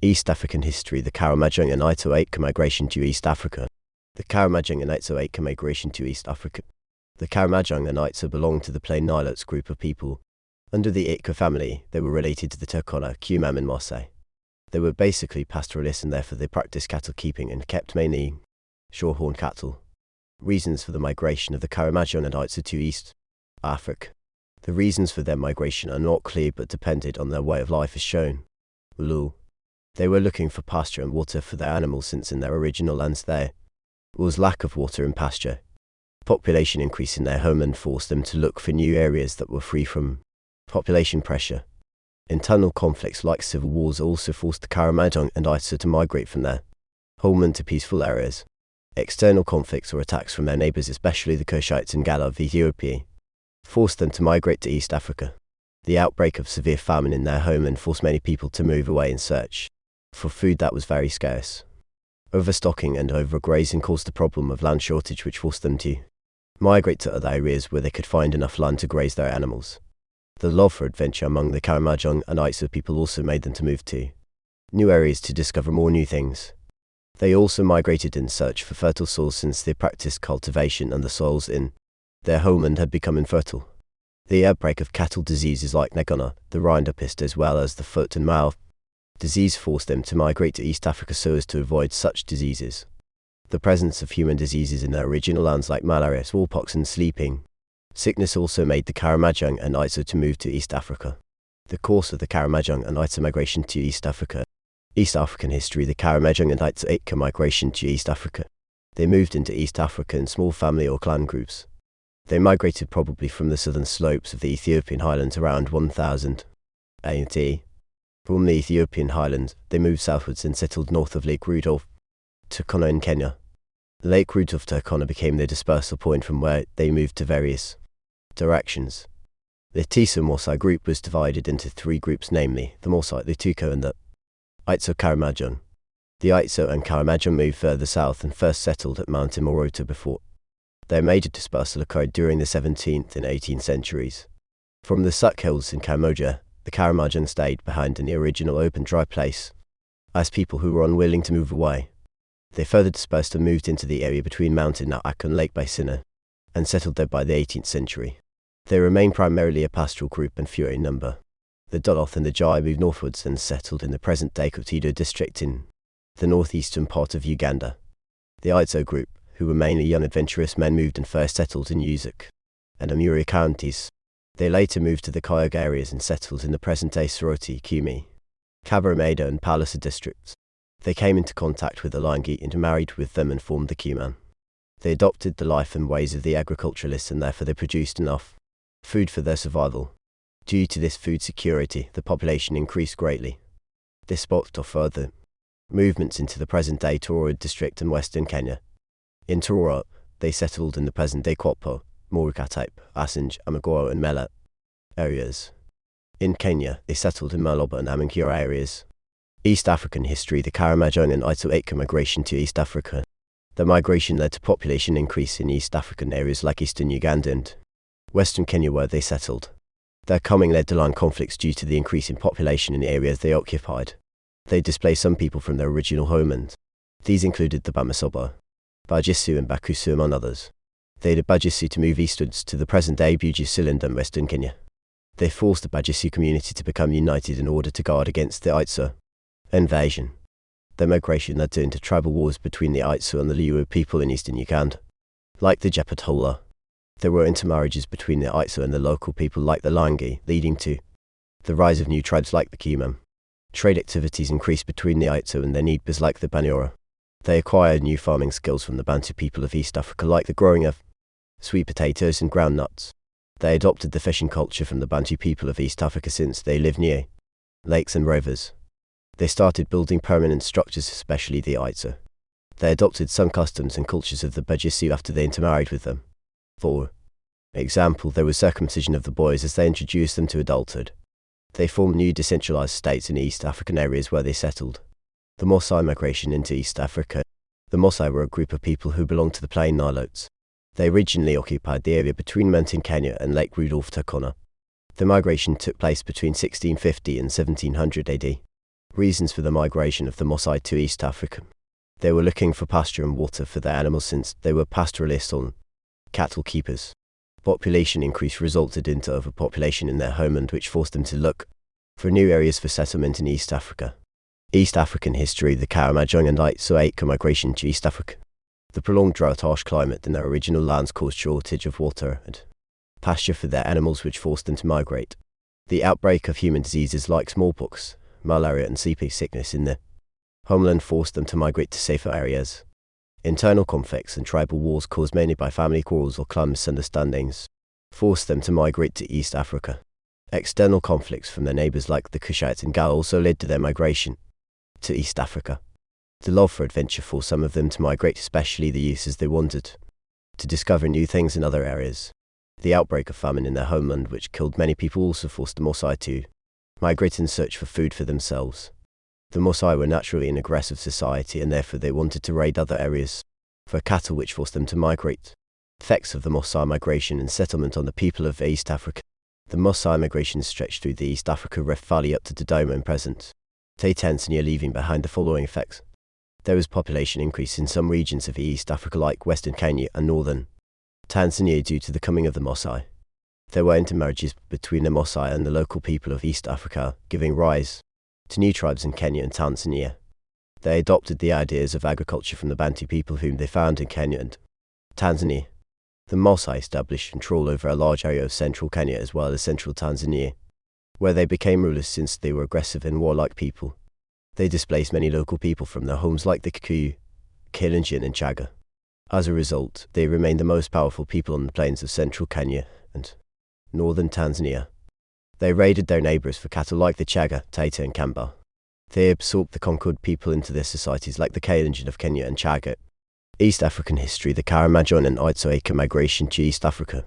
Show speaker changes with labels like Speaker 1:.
Speaker 1: East African history. The Karamajong and Iteso migration to East Africa. The Karamajong and Iteso migration to East Africa. The Karamajong and Iteso belonged to the Plain Nilotes group of people. Under the Ateker family, they were related to the Turkana, Kumam and Mosse. They were basically pastoralists, and therefore they practiced cattle keeping and kept mainly shorthorn cattle. Reasons for the migration of the Karamajong and Iteso to East Africa. The reasons for their migration are not clear but depended on their way of life as shown. Lul. They were looking for pasture and water for their animals, since in their original lands there was lack of water and pasture. Population increase in their homeland forced them to look for new areas that were free from population pressure. Internal conflicts like civil wars also forced the Karamajong and Iteso to migrate from their homeland to peaceful areas. External conflicts or attacks from their neighbours, especially the Kushites and Gala of Ethiopia, forced them to migrate to East Africa. The outbreak of severe famine in their homeland forced many people to move away in search for food that was very scarce. Overstocking and overgrazing caused the problem of land shortage, which forced them to migrate to other areas where they could find enough land to graze their animals. The love for adventure among the Karamajong and Iteso people also made them to move to new areas to discover more new things. They also migrated in search for fertile soils, since they practiced cultivation and the soils in their homeland had become infertile. The outbreak of cattle diseases like Negana, the rinderpest, as well as the foot and mouth disease forced them to migrate to East Africa so as to avoid such diseases. The presence of human diseases in their original lands like malaria, smallpox and sleeping sickness also made the Karamajong and Iteso to move to East Africa. The course of the Karamajong and Iteso migration to East Africa. East African history. The Karamajong and Iteso migration to East Africa. They moved into East Africa in small family or clan groups. They migrated probably from the southern slopes of the Ethiopian highlands around 1000 AD. From the Ethiopian highlands, they moved southwards and settled north of Lake Rudolph, Turkana in Kenya. Lake Rudolph Turkana became their dispersal point, from where they moved to various directions. The Iteso Mosse group was divided into three groups, namely the Mosse, the Tuko and the Iteso Karamajong. The Iteso and Karamajong moved further south and first settled at Mount Imoroto before their major dispersal occurred during the 17th and 18th centuries. From the Suk Hills in Cambodia, the Karamajong stayed behind in the original open dry place, as people who were unwilling to move away. They further dispersed and moved into the area between Mount Naak and Lake Baisina, and settled there by the 18th century. They remained primarily a pastoral group and fewer in number. The Doloth and the Jai moved northwards and settled in the present-day Kotido district in the northeastern part of Uganda. The Iteso group, who were mainly young adventurous men, moved and first settled in Uzuk and Amuri counties. They later moved to the Kyoga areas and settled in the present-day Soroti, Kumi, Kabarameda and Palasa districts. They came into contact with the Langi, intermarried with them and formed the Kuman. They adopted the life and ways of the agriculturalists, and therefore they produced enough food for their survival. Due to this food security, the population increased greatly. This sparked off further movements into the present-day Tororo district and western Kenya. In Tororo, they settled in the present-day Kwapo, Morukatype, Asinj, Amagoro and Mela areas. In Kenya, they settled in Maloba and Amankura areas. East African history. The Karamajong and Iteso migration to East Africa. The migration led to population increase in East African areas like eastern Uganda and western Kenya, where they settled. Their coming led to land conflicts due to the increase in population in the areas they occupied. They displaced some people from their original homeland. These included the Bamasoba, Bajisu and Bakusu among others. They led Bajisu to move eastwards to the present-day Bujisiland and western Kenya. They forced the Bajisu community to become united in order to guard against the Iteso invasion. Their migration led to intertribal wars between the Iteso and the Luo people in eastern Uganda. Like the Jepatola, there were intermarriages between the Iteso and the local people like the Langi, leading to the rise of new tribes like the Kumam. Trade activities increased between the Iteso and their Nibas like the Banyora. They acquired new farming skills from the Bantu people of East Africa, like the growing of sweet potatoes and groundnuts. They adopted the fishing culture from the Bantu people of East Africa, since they lived near lakes and rivers. They started building permanent structures, especially the Iteso. They adopted some customs and cultures of the Bajisu after they intermarried with them. For example, there was circumcision of the boys as they introduced them to adulthood. They formed new decentralized states in East African areas where they settled. The Mosse migration into East Africa. The Mosse were a group of people who belonged to the Plain Nilotes. They originally occupied the area between mountain Kenya and Lake Rudolph Turkana. The migration took place between 1650 and 1700 AD. Reasons for the migration of the Maasai to East Africa. They were looking for pasture and water for their animals since they were pastoralists or cattle keepers. Population increase resulted into overpopulation in their homeland, which forced them to look for new areas for settlement in East Africa. East African history. The Karamajong and Iteso migration to East Africa. The prolonged drought, harsh climate in their original lands caused shortage of water and pasture for their animals, which forced them to migrate. The outbreak of human diseases like smallpox, malaria and seasickness in their homeland forced them to migrate to safer areas. Internal conflicts and tribal wars caused mainly by family quarrels or clan misunderstandings forced them to migrate to East Africa. External conflicts from their neighbors like the Cushites and Gal also led to their migration to East Africa. The love for adventure forced some of them to migrate, especially the youth, as they wanted to discover new things in other areas. The outbreak of famine in their homeland, which killed many people, also forced the Maasai to migrate in search for food for themselves. The Maasai were naturally an aggressive society, and therefore they wanted to raid other areas for cattle, which forced them to migrate. Effects of the Maasai migration and settlement on the people of East Africa. The Maasai migration stretched through the East Africa Rift Valley up to Dodoma and present day Tanzania, leaving behind the following effects. There was population increase in some regions of East Africa like Western Kenya and Northern Tanzania due to the coming of the Maasai. There were intermarriages between the Maasai and the local people of East Africa, giving rise to new tribes in Kenya and Tanzania. They adopted the ideas of agriculture from the Bantu people whom they found in Kenya and Tanzania. The Maasai established control over a large area of central Kenya as well as central Tanzania, where they became rulers since they were aggressive and warlike people. They displaced many local people from their homes like the Kikuyu, Kalenjin and Chaga. As a result, they remained the most powerful people on the plains of central Kenya and northern Tanzania. They raided their neighbors for cattle like the Chaga, Taita and Kamba. They absorbed the conquered people into their societies like the Kalenjin of Kenya and Chaga. East African history. The Karamajong and Iteso migration to East Africa.